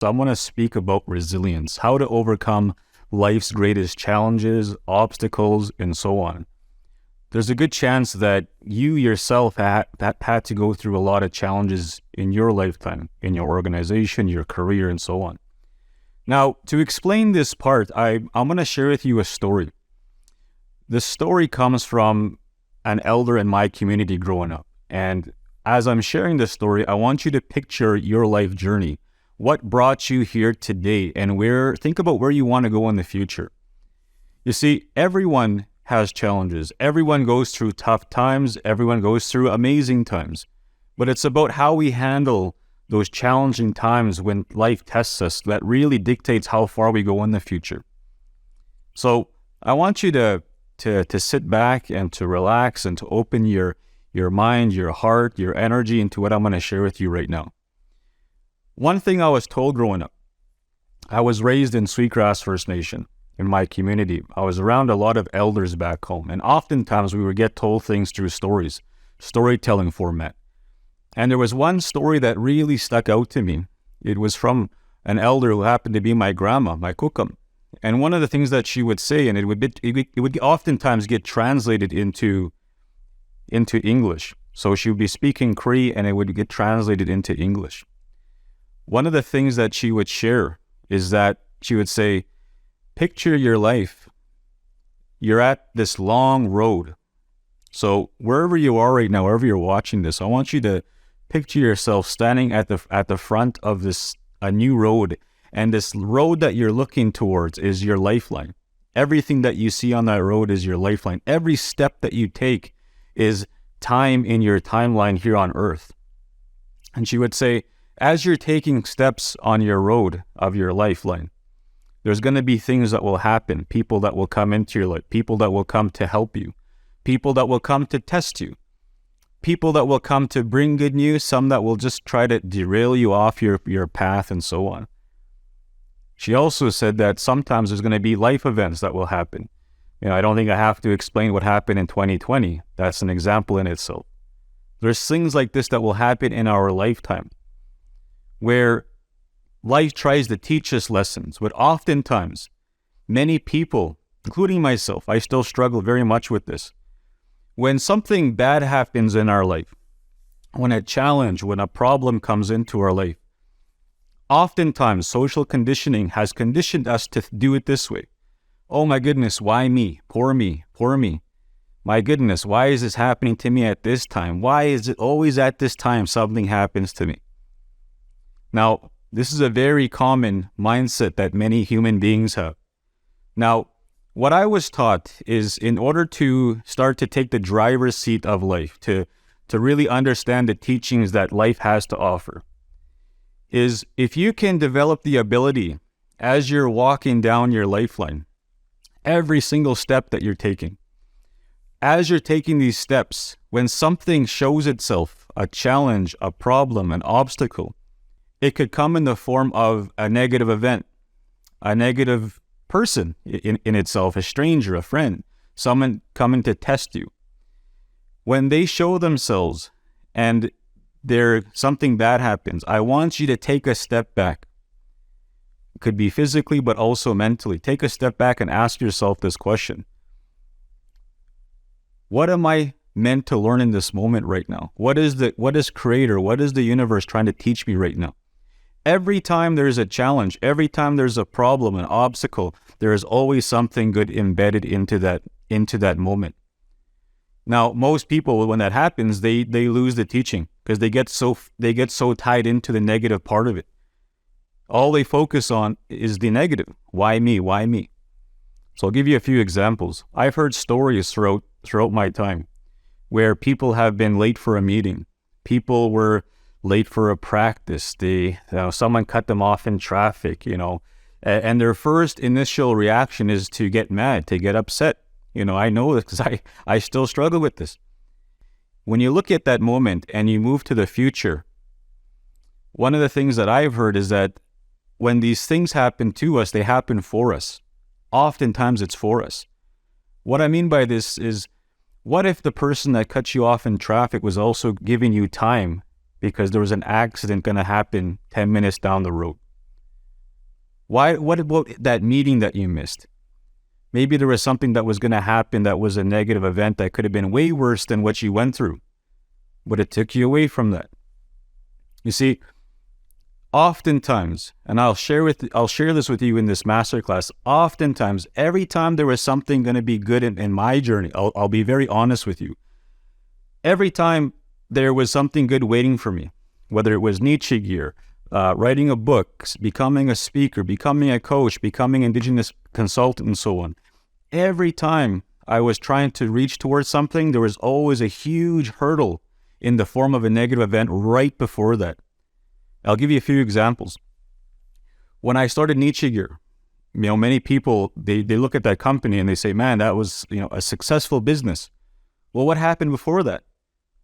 So I want to speak about resilience, how to overcome life's greatest challenges, obstacles, and so on. There's a good chance that you yourself had to go through a lot of challenges in your lifetime, in your organization, your career, and so on. Now, to explain this part, I'm going to share with you a story. The story comes from an elder in my community growing up. And as I'm sharing this story, I want you to picture your life journey. What brought you here today, and think about where you want to go in the future. You see, everyone has challenges. Everyone goes through tough times. Everyone goes through amazing times. But it's about how we handle those challenging times when life tests us that really dictates how far we go in the future. So I want you to sit back and to relax and to open your mind, your heart, your energy into what I'm going to share with you right now. One thing I was told growing up, I was raised in Sweetgrass First Nation in my community. I was around a lot of elders back home, and oftentimes we would get told things through stories, storytelling format. And there was one story that really stuck out to me. It was from an elder who happened to be my grandma, my kukam. And one of the things that she would say, and it would oftentimes get translated into English. So she would be speaking Cree and it would get translated into English. One of the things that she would share is that she would say, picture your life. You're at this long road. So wherever you are right now, wherever you're watching this, I want you to picture yourself standing at the front of a new road. And this road that you're looking towards is your lifeline. Everything that you see on that road is your lifeline. Every step that you take is time in your timeline here on earth. And she would say, as you're taking steps on your road of your lifeline, there's going to be things that will happen, people that will come into your life, people that will come to help you, people that will come to test you, people that will come to bring good news, some that will just try to derail you off your path and so on. She also said that sometimes there's going to be life events that will happen. I don't think I have to explain what happened in 2020. That's an example in itself. There's things like this that will happen in our lifetime where life tries to teach us lessons. But oftentimes, many people, including myself, I still struggle very much with this. When something bad happens in our life, when a challenge, when a problem comes into our life, oftentimes social conditioning has conditioned us to do it this way. Oh my goodness, why me? Poor me, poor me. My goodness, why is this happening to me at this time? Why is it always at this time something happens to me? Now, this is a very common mindset that many human beings have. Now, what I was taught is in order to start to take the driver's seat of life, to really understand the teachings that life has to offer, is if you can develop the ability as you're walking down your lifeline, every single step that you're taking, as you're taking these steps, when something shows itself, a challenge, a problem, an obstacle, it could come in the form of a negative event, a negative person in itself, a stranger, a friend, someone coming to test you. When they show themselves and something bad happens, I want you to take a step back. It could be physically, but also mentally. Take a step back and ask yourself this question. What am I meant to learn in this moment right now? What is Creator, what is the universe trying to teach me right now? Every time there's a challenge, every time there's a problem, an obstacle, there is always something good embedded into that moment. Now, most people, when that happens, they lose the teaching because they get so tied into the negative part of it. All they focus on is the negative. Why me? Why me? So I'll give you a few examples. I've heard stories throughout my time where people have been late for a meeting. People were late for a practice. Someone cut them off in traffic, and their first initial reaction is to get mad, to get upset. I know this because I still struggle with this. When you look at that moment and you move to the future, one of the things that I've heard is that when these things happen to us, they happen for us. Oftentimes it's for us. What I mean by this is, what if the person that cut you off in traffic was also giving you time because there was an accident going to happen 10 minutes down the road? What about that meeting that you missed? Maybe there was something that was going to happen that was a negative event that could have been way worse than what you went through, but it took you away from that. You see, oftentimes, and I'll share this with you in this masterclass, oftentimes, every time there was something going to be good in my journey, I'll be very honest with you. Every time there was something good waiting for me, whether it was Nietzsche gear, writing a book, becoming a speaker, becoming a coach, becoming Indigenous consultant, and so on. Every time I was trying to reach towards something, there was always a huge hurdle in the form of a negative event right before that. I'll give you a few examples. When I started Nietzsche gear, many people, they look at that company and they say, man, that was, a successful business. Well, what happened before that?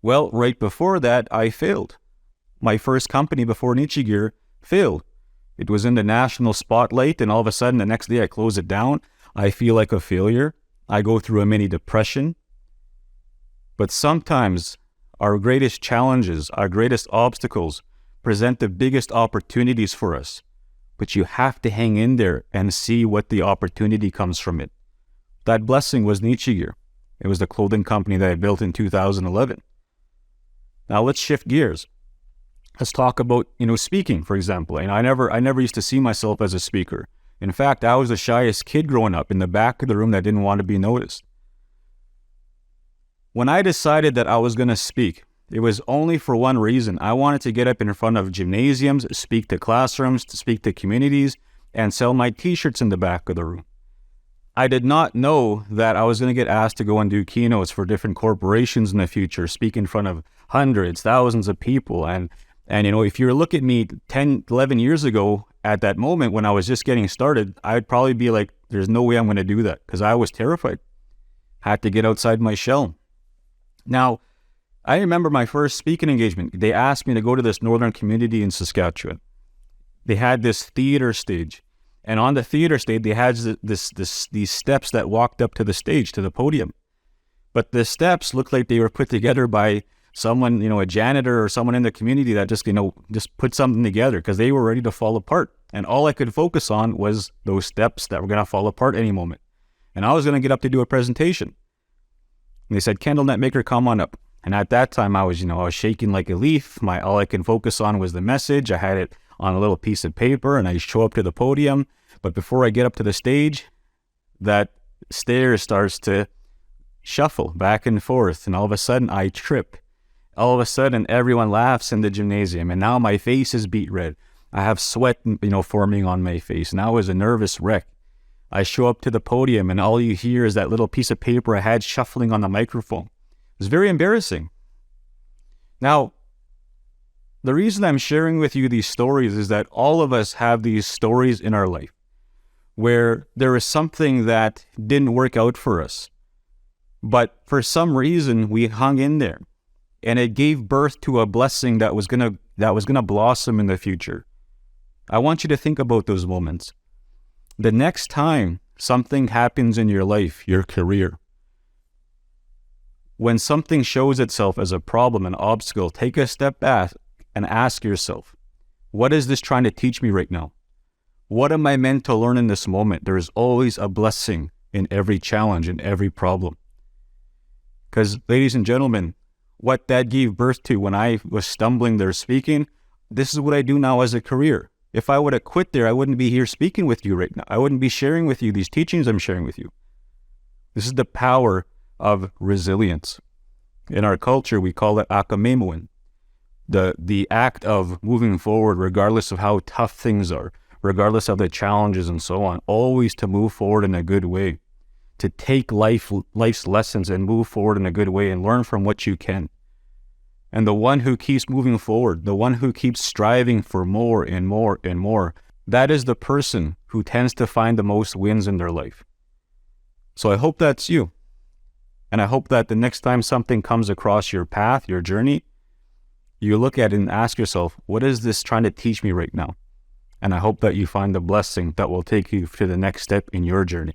Well, right before that, I failed. My first company before Nietzsche gear failed. It was in the national spotlight, and all of a sudden, the next day I close it down. I feel like a failure. I go through a mini depression. But sometimes our greatest challenges, our greatest obstacles present the biggest opportunities for us. But you have to hang in there and see what the opportunity comes from it. That blessing was Nietzsche gear. It was the clothing company that I built in 2011. Now let's shift gears. Let's talk about, speaking, for example. And I never used to see myself as a speaker. In fact, I was the shyest kid growing up in the back of the room that didn't want to be noticed. When I decided that I was going to speak, it was only for one reason. I wanted to get up in front of gymnasiums, speak to classrooms, to speak to communities, and sell my t-shirts in the back of the room. I did not know that I was going to get asked to go and do keynotes for different corporations in the future, speak in front of hundreds, thousands of people. And if you look at me 10, 11 years ago, at that moment when I was just getting started, I'd probably be like, there's no way I'm going to do that, because I was terrified. Had to get outside my shell. Now, I remember my first speaking engagement. They asked me to go to this northern community in Saskatchewan. They had this theater stage. And on the theater stage, they had these steps that walked up to the stage, to the podium. But the steps looked like they were put together by someone, a janitor or someone in the community that just put something together, because they were ready to fall apart. And all I could focus on was those steps that were going to fall apart any moment. And I was going to get up to do a presentation. And they said, Kendall Netmaker, come on up. And at that time, I was shaking like a leaf. All I can focus on was the message. I had it on a little piece of paper, and I show up to the podium. But before I get up to the stage, that stair starts to shuffle back and forth. And all of a sudden, I trip. All of a sudden, everyone laughs in the gymnasium. And now my face is beet red. I have sweat, forming on my face. Now I was a nervous wreck. I show up to the podium, and all you hear is that little piece of paper I had shuffling on the microphone. It was very embarrassing. Now, the reason I'm sharing with you these stories is that all of us have these stories in our life where there is something that didn't work out for us. But for some reason, we hung in there, and it gave birth to a blessing that was gonna blossom in the future. I want you to think about those moments. The next time something happens in your life, your career, when something shows itself as a problem, an obstacle, take a step back and ask yourself, what is this trying to teach me right now? What am I meant to learn in this moment? There is always a blessing in every challenge, in every problem. Because, ladies and gentlemen, what that gave birth to when I was stumbling there speaking, this is what I do now as a career. If I would have quit there, I wouldn't be here speaking with you right now. I wouldn't be sharing with you these teachings I'm sharing with you. This is the power of resilience. In our culture, we call it akamemoin, the act of moving forward regardless of how tough things are, regardless of the challenges and so on, always to move forward in a good way, to take life's lessons and move forward in a good way and learn from what you can. And the one who keeps moving forward, the one who keeps striving for more and more and more, that is the person who tends to find the most wins in their life. So I hope that's you. And I hope that the next time something comes across your path, your journey, you look at it and ask yourself, what is this trying to teach me right now? And I hope that you find the blessing that will take you to the next step in your journey.